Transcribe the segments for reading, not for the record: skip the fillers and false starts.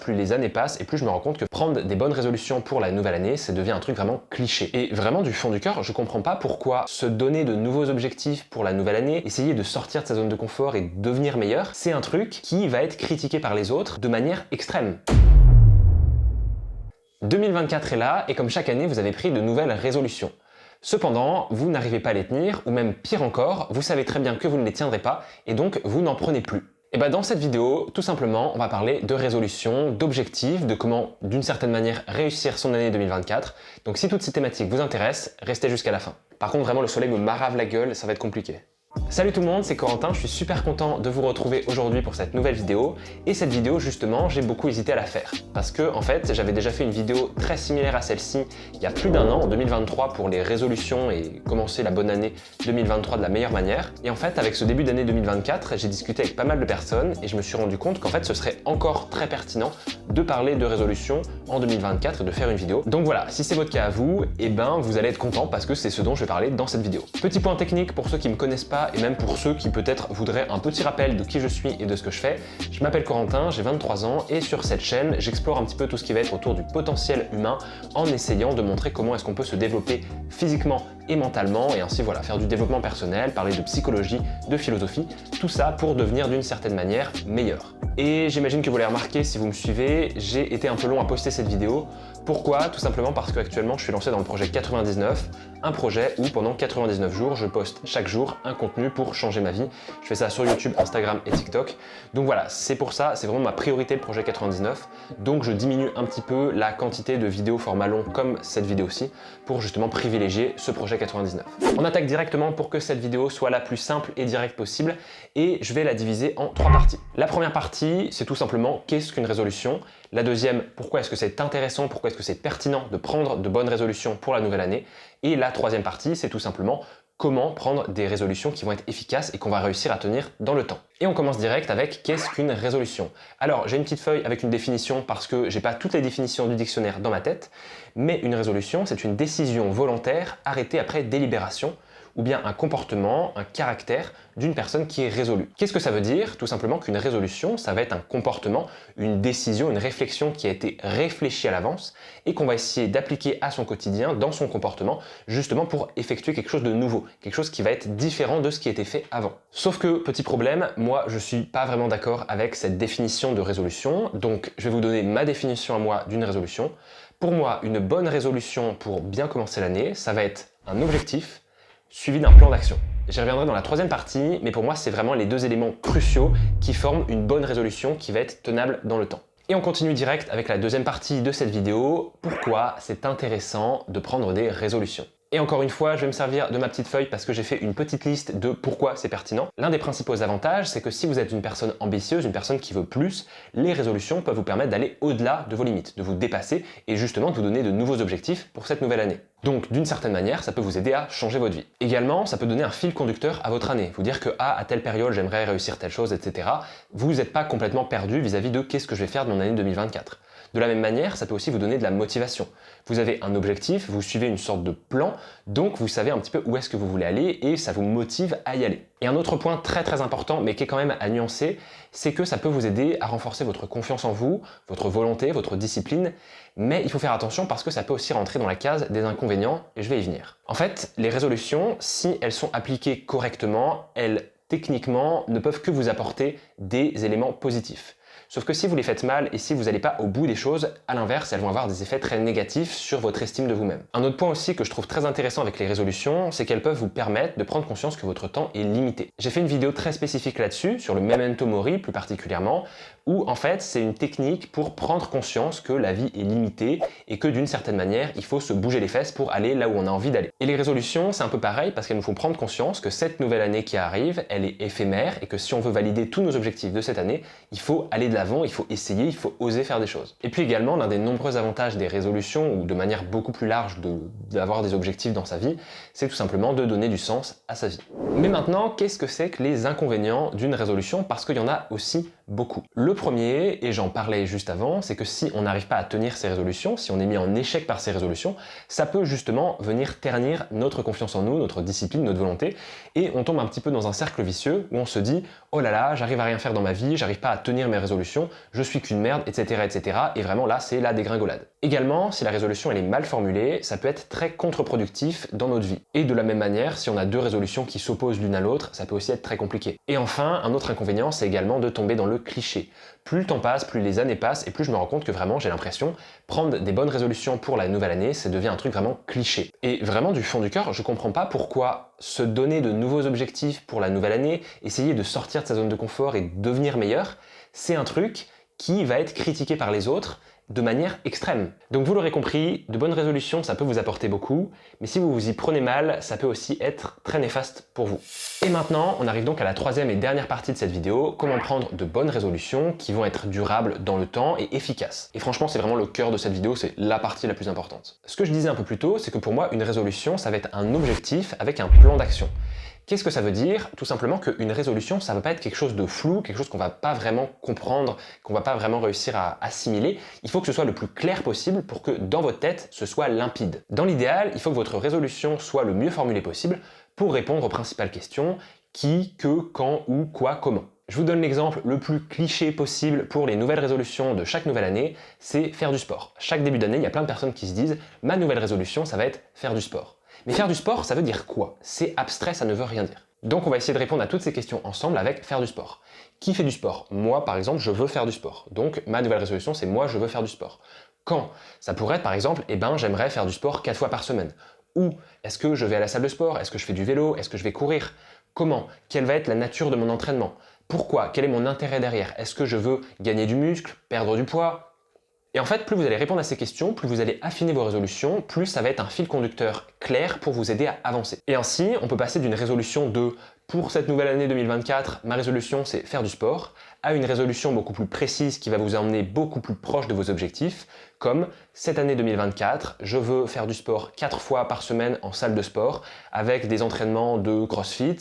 plus les années passent et plus je me rends compte que prendre des bonnes résolutions pour la nouvelle année, ça devient un truc vraiment cliché. Et vraiment du fond du cœur, je comprends pas pourquoi se donner de nouveaux objectifs pour la nouvelle année, essayer de sortir de sa zone de confort et de devenir meilleur, c'est un truc qui va être critiqué par les autres de manière extrême. 2024 est là et comme chaque année, vous avez pris de nouvelles résolutions. Cependant, vous n'arrivez pas à les tenir, ou même pire encore, vous savez très bien que vous ne les tiendrez pas, et donc vous n'en prenez plus. Et bien dans cette vidéo, tout simplement, on va parler de résolutions, d'objectifs, de comment, d'une certaine manière, réussir son année 2024. Donc si toutes ces thématiques vous intéressent, restez jusqu'à la fin. Par contre, vraiment, le soleil me marave la gueule, ça va être compliqué. Salut tout le monde, c'est Corentin, je suis super content de vous retrouver aujourd'hui pour cette nouvelle vidéo. Et cette vidéo, justement, j'ai beaucoup hésité à la faire. Parce que, en fait, j'avais déjà fait une vidéo très similaire à celle-ci il y a plus d'un an, en 2023, pour les résolutions et commencer la bonne année 2023 de la meilleure manière. Et en fait, avec ce début d'année 2024, j'ai discuté avec pas mal de personnes et je me suis rendu compte qu'en fait, ce serait encore très pertinent de parler de résolutions en 2024 et de faire une vidéo. Donc voilà, si c'est votre cas à vous, eh ben, vous allez être content parce que c'est ce dont je vais parler dans cette vidéo. Petit point technique pour ceux qui me connaissent pas et même pour ceux qui peut-être voudraient un petit rappel de qui je suis et de ce que je fais. Je m'appelle Corentin, j'ai 23 ans et sur cette chaîne, j'explore un petit peu tout ce qui va être autour du potentiel humain en essayant de montrer comment est-ce qu'on peut se développer physiquement et mentalement et ainsi voilà, faire du développement personnel, parler de psychologie, de philosophie, tout ça pour devenir d'une certaine manière meilleur. Et j'imagine que vous l'avez remarqué si vous me suivez, j'ai été un peu long à poster cette vidéo. Pourquoi? Tout simplement parce qu'actuellement je suis lancé dans le projet 99, un projet où pendant 99 jours je poste chaque jour un contenu pour changer ma vie. Je fais ça sur YouTube, Instagram et TikTok. Donc voilà, c'est pour ça, c'est vraiment ma priorité le projet 99. Donc je diminue un petit peu la quantité de vidéos format long comme cette vidéo-ci pour justement privilégier ce projet 99. On attaque directement pour que cette vidéo soit la plus simple et directe possible et je vais la diviser en 3 parties. La première partie, c'est tout simplement qu'est-ce qu'une résolution. La deuxième, pourquoi est-ce que c'est intéressant, pourquoi est-ce que c'est pertinent de prendre de bonnes résolutions pour la nouvelle année. Et la troisième partie, c'est tout simplement comment prendre des résolutions qui vont être efficaces et qu'on va réussir à tenir dans le temps. Et on commence direct avec qu'est-ce qu'une résolution? Alors j'ai une petite feuille avec une définition parce que j'ai pas toutes les définitions du dictionnaire dans ma tête, mais une résolution c'est une décision volontaire arrêtée après délibération ou bien un comportement, un caractère d'une personne qui est résolue. Qu'est-ce que ça veut dire? Tout simplement qu'une résolution, ça va être un comportement, une décision, une réflexion qui a été réfléchie à l'avance et qu'on va essayer d'appliquer à son quotidien, dans son comportement, justement pour effectuer quelque chose de nouveau, quelque chose qui va être différent de ce qui était fait avant. Sauf que, petit problème, moi je suis pas vraiment d'accord avec cette définition de résolution, donc je vais vous donner ma définition à moi d'une résolution. Pour moi, une bonne résolution pour bien commencer l'année, ça va être un objectif, suivi d'un plan d'action. J'y reviendrai dans la troisième partie, mais pour moi, c'est vraiment les deux éléments cruciaux qui forment une bonne résolution qui va être tenable dans le temps. Et on continue direct avec la deuxième partie de cette vidéo, pourquoi c'est intéressant de prendre des résolutions. Et encore une fois, je vais me servir de ma petite feuille parce que j'ai fait une petite liste de pourquoi c'est pertinent. L'un des principaux avantages, c'est que si vous êtes une personne ambitieuse, une personne qui veut plus, les résolutions peuvent vous permettre d'aller au-delà de vos limites, de vous dépasser et justement de vous donner de nouveaux objectifs pour cette nouvelle année. Donc d'une certaine manière, ça peut vous aider à changer votre vie. Également, ça peut donner un fil conducteur à votre année, vous dire que à telle période j'aimerais réussir telle chose, etc. Vous n'êtes pas complètement perdu vis-à-vis de qu'est-ce que je vais faire de mon année 2024. De la même manière, ça peut aussi vous donner de la motivation. Vous avez un objectif, vous suivez une sorte de plan, donc vous savez un petit peu où est-ce que vous voulez aller et ça vous motive à y aller. Et un autre point très important, mais qui est quand même à nuancer, c'est que ça peut vous aider à renforcer votre confiance en vous, votre volonté, votre discipline, mais il faut faire attention parce que ça peut aussi rentrer dans la case des inconvénients, et je vais y venir. En fait, les résolutions, si elles sont appliquées correctement, elles, techniquement, ne peuvent que vous apporter des éléments positifs. Sauf que si vous les faites mal et si vous n'allez pas au bout des choses, à l'inverse, elles vont avoir des effets très négatifs sur votre estime de vous-même. Un autre point aussi que je trouve très intéressant avec les résolutions, c'est qu'elles peuvent vous permettre de prendre conscience que votre temps est limité. J'ai fait une vidéo très spécifique là-dessus, sur le Memento Mori plus particulièrement, où en fait c'est une technique pour prendre conscience que la vie est limitée et que d'une certaine manière, il faut se bouger les fesses pour aller là où on a envie d'aller. Et les résolutions, c'est un peu pareil parce qu'elles nous font prendre conscience que cette nouvelle année qui arrive, elle est éphémère et que si on veut valider tous nos objectifs de cette année, il faut aller de l'avant, il faut essayer, il faut oser faire des choses. Et puis également, l'un des nombreux avantages des résolutions, ou de manière beaucoup plus large d'avoir des objectifs dans sa vie, c'est tout simplement de donner du sens à sa vie. Mais maintenant, qu'est-ce que c'est que les inconvénients d'une résolution? Parce qu'il y en a aussi beaucoup. Le premier, et j'en parlais juste avant, c'est que si on n'arrive pas à tenir ses résolutions, si on est mis en échec par ses résolutions, ça peut justement venir ternir notre confiance en nous, notre discipline, notre volonté, et on tombe un petit peu dans un cercle vicieux où on se dit « Oh là là, j'arrive à rien faire dans ma vie, j'arrive pas à tenir mes résolutions, je suis qu'une merde, etc. etc. » Et vraiment là, c'est la dégringolade. Également, si la résolution elle est mal formulée, ça peut être très contre-productif dans notre vie. Et de la même manière, si on a deux résolutions qui s'opposent l'une à l'autre, ça peut aussi être très compliqué. Et enfin, un autre inconvénient, c'est également de tomber dans le cliché. Plus le temps passe, plus les années passent, et plus je me rends compte que vraiment, j'ai l'impression, prendre des bonnes résolutions pour la nouvelle année, ça devient un truc vraiment cliché. Et vraiment, du fond du cœur, je comprends pas pourquoi se donner de nouveaux objectifs pour la nouvelle année, essayer de sortir de sa zone de confort et devenir meilleur, c'est un truc qui va être critiqué par les autres de manière extrême. Donc vous l'aurez compris, de bonnes résolutions, ça peut vous apporter beaucoup, mais si vous vous y prenez mal, ça peut aussi être très néfaste pour vous. Et maintenant, on arrive donc à la troisième et dernière partie de cette vidéo, comment prendre de bonnes résolutions qui vont être durables dans le temps et efficaces. Et franchement, c'est vraiment le cœur de cette vidéo, c'est la partie la plus importante. Ce que je disais un peu plus tôt, c'est que pour moi, une résolution, ça va être un objectif avec un plan d'action. Qu'est-ce que ça veut dire? Tout simplement qu'une résolution, ça ne va pas être quelque chose de flou, quelque chose qu'on ne va pas vraiment comprendre, qu'on ne va pas vraiment réussir à assimiler. Il faut que ce soit le plus clair possible pour que dans votre tête, ce soit limpide. Dans l'idéal, il faut que votre résolution soit le mieux formulée possible pour répondre aux principales questions qui, que, quand, où, quoi, comment. Je vous donne l'exemple le plus cliché possible pour les nouvelles résolutions de chaque nouvelle année, c'est faire du sport. Chaque début d'année, il y a plein de personnes qui se disent « ma nouvelle résolution, ça va être faire du sport ». Mais faire du sport, ça veut dire quoi? C'est abstrait, ça ne veut rien dire. Donc on va essayer de répondre à toutes ces questions ensemble avec faire du sport. Qui fait du sport? Moi, par exemple, je veux faire du sport. Donc ma nouvelle résolution, c'est moi, je veux faire du sport. Quand? Ça pourrait être, par exemple, j'aimerais faire du sport 4 fois par semaine. Ou est-ce que je vais à la salle de sport? Est-ce que je fais du vélo? Est-ce que je vais courir? Comment? Quelle va être la nature de mon entraînement? Pourquoi? Quel est mon intérêt derrière? Est-ce que je veux gagner du muscle, perdre du poids? Et en fait, plus vous allez répondre à ces questions, plus vous allez affiner vos résolutions, plus ça va être un fil conducteur clair pour vous aider à avancer. Et ainsi, on peut passer d'une résolution de « pour cette nouvelle année 2024, ma résolution c'est faire du sport » à une résolution beaucoup plus précise qui va vous emmener beaucoup plus proche de vos objectifs, comme cette année 2024, je veux faire du sport 4 fois par semaine en salle de sport avec des entraînements de CrossFit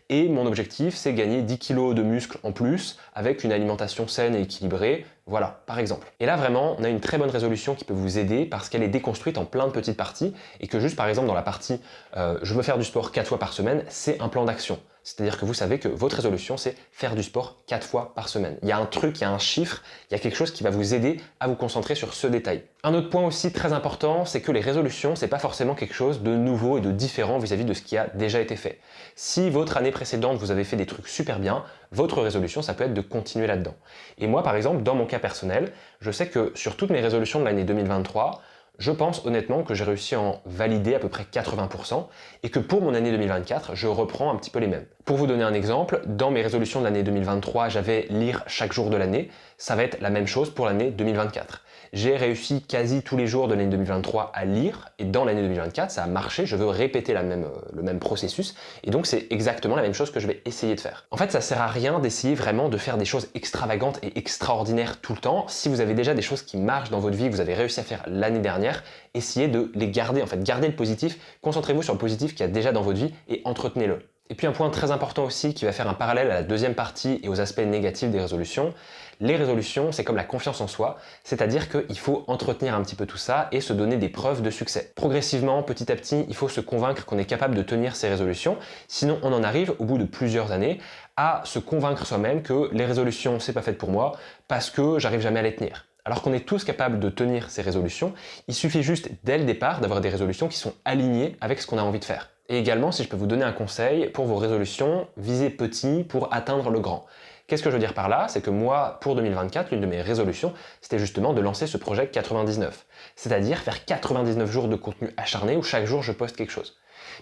et mon objectif c'est gagner 10 kg de muscles en plus avec une alimentation saine et équilibrée, voilà, par exemple. Et là vraiment, on a une très bonne résolution qui peut vous aider parce qu'elle est déconstruite en plein de petites parties et que juste par exemple dans la partie je veux faire du sport 4 fois par semaine, c'est un plan d'action. C'est-à-dire que vous savez que votre résolution, c'est faire du sport 4 fois par semaine. Il y a un truc, il y a un chiffre, il y a quelque chose qui va vous aider à vous concentrer sur ce détail. Un autre point aussi très important, c'est que les résolutions, c'est pas forcément quelque chose de nouveau et de différent vis-à-vis de ce qui a déjà été fait. Si votre année précédente, vous avez fait des trucs super bien, votre résolution, ça peut être de continuer là-dedans. Et moi, par exemple, dans mon cas personnel, je sais que sur toutes mes résolutions de l'année 2023, je pense honnêtement que j'ai réussi à en valider à peu près 80% et que pour mon année 2024, je reprends un petit peu les mêmes. Pour vous donner un exemple, dans mes résolutions de l'année 2023, j'avais lire chaque jour de l'année. Ça va être la même chose pour l'année 2024. J'ai réussi quasi tous les jours de l'année 2023 à lire et dans l'année 2024, ça a marché. Je veux répéter le même processus et donc c'est exactement la même chose que je vais essayer de faire. En fait, ça sert à rien d'essayer vraiment de faire des choses extravagantes et extraordinaires tout le temps. Si vous avez déjà des choses qui marchent dans votre vie, que vous avez réussi à faire l'année dernière, essayez de les garder, en fait, gardez le positif, concentrez-vous sur le positif qu'il y a déjà dans votre vie et entretenez-le. Et puis un point très important aussi qui va faire un parallèle à la deuxième partie et aux aspects négatifs des résolutions, les résolutions c'est comme la confiance en soi, c'est-à-dire qu'il faut entretenir un petit peu tout ça et se donner des preuves de succès. Progressivement, petit à petit, il faut se convaincre qu'on est capable de tenir ces résolutions, sinon on en arrive au bout de plusieurs années à se convaincre soi-même que les résolutions c'est pas fait pour moi parce que j'arrive jamais à les tenir. Alors qu'on est tous capables de tenir ces résolutions, il suffit juste dès le départ d'avoir des résolutions qui sont alignées avec ce qu'on a envie de faire. Et également, si je peux vous donner un conseil, pour vos résolutions, visez petit pour atteindre le grand. Qu'est-ce que je veux dire par là? C'est que moi, pour 2024, l'une de mes résolutions, c'était justement de lancer ce projet 99. C'est-à-dire faire 99 jours de contenu acharné où chaque jour je poste quelque chose.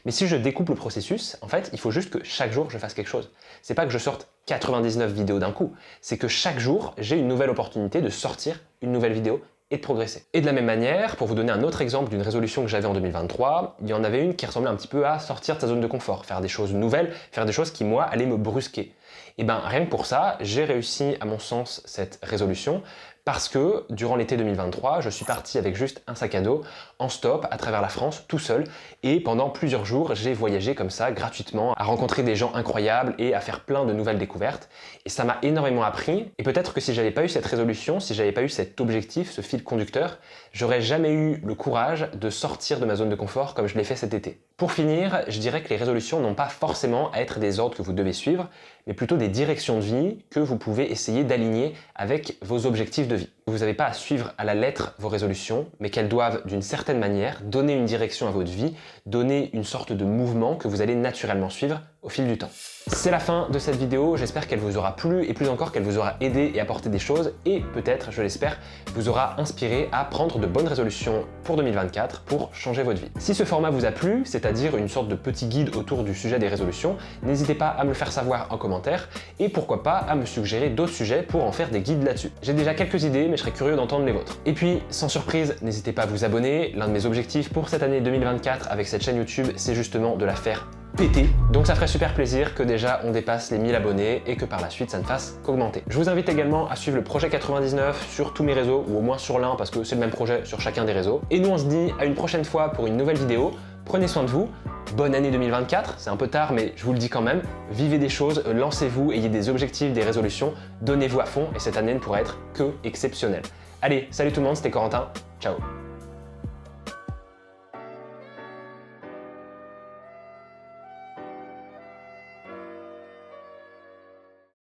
Mais si je découpe le processus, en fait, il faut juste que chaque jour je fasse quelque chose. C'est pas que je sorte 99 vidéos d'un coup, c'est que chaque jour, j'ai une nouvelle opportunité de sortir une nouvelle vidéo et de progresser. Et de la même manière, pour vous donner un autre exemple d'une résolution que j'avais en 2023, il y en avait une qui ressemblait un petit peu à sortir de sa zone de confort, faire des choses nouvelles, faire des choses qui, moi, allaient me brusquer. Et bien, rien que pour ça, j'ai réussi, à mon sens, cette résolution Parce que durant l'été 2023, je suis parti avec juste un sac à dos, en stop, à travers la France, tout seul, et pendant plusieurs jours, j'ai voyagé comme ça, gratuitement, à rencontrer des gens incroyables et à faire plein de nouvelles découvertes. Et ça m'a énormément appris, et peut-être que si j'avais pas eu cette résolution, si j'avais pas eu cet objectif, ce fil conducteur, j'aurais jamais eu le courage de sortir de ma zone de confort comme je l'ai fait cet été. Pour finir, je dirais que les résolutions n'ont pas forcément à être des ordres que vous devez suivre, mais plutôt des directions de vie que vous pouvez essayer d'aligner avec vos objectifs de vie. Vous n'avez pas à suivre à la lettre vos résolutions, mais qu'elles doivent d'une certaine manière donner une direction à votre vie, donner une sorte de mouvement que vous allez naturellement suivre au fil du temps. C'est la fin de cette vidéo, j'espère qu'elle vous aura plu et plus encore qu'elle vous aura aidé et apporté des choses et peut-être, je l'espère, vous aura inspiré à prendre de bonnes résolutions pour 2024 pour changer votre vie. Si ce format vous a plu, c'est-à-dire une sorte de petit guide autour du sujet des résolutions, n'hésitez pas à me le faire savoir en commentaire et pourquoi pas à me suggérer d'autres sujets pour en faire des guides là-dessus. J'ai déjà quelques idées mais je serais curieux d'entendre les vôtres. Et puis, sans surprise, n'hésitez pas à vous abonner, l'un de mes objectifs pour cette année 2024 avec cette chaîne YouTube, c'est justement de la faire péter. Donc ça ferait super plaisir que déjà on dépasse les 1000 abonnés et que par la suite ça ne fasse qu'augmenter. Je vous invite également à suivre le projet 99 sur tous mes réseaux ou au moins sur l'un parce que c'est le même projet sur chacun des réseaux. Et nous on se dit à une prochaine fois pour une nouvelle vidéo. Prenez soin de vous, bonne année 2024, c'est un peu tard mais je vous le dis quand même, vivez des choses, lancez-vous, ayez des objectifs, des résolutions, donnez-vous à fond et cette année ne pourra être que exceptionnelle. Allez, salut tout le monde, c'était Corentin, ciao.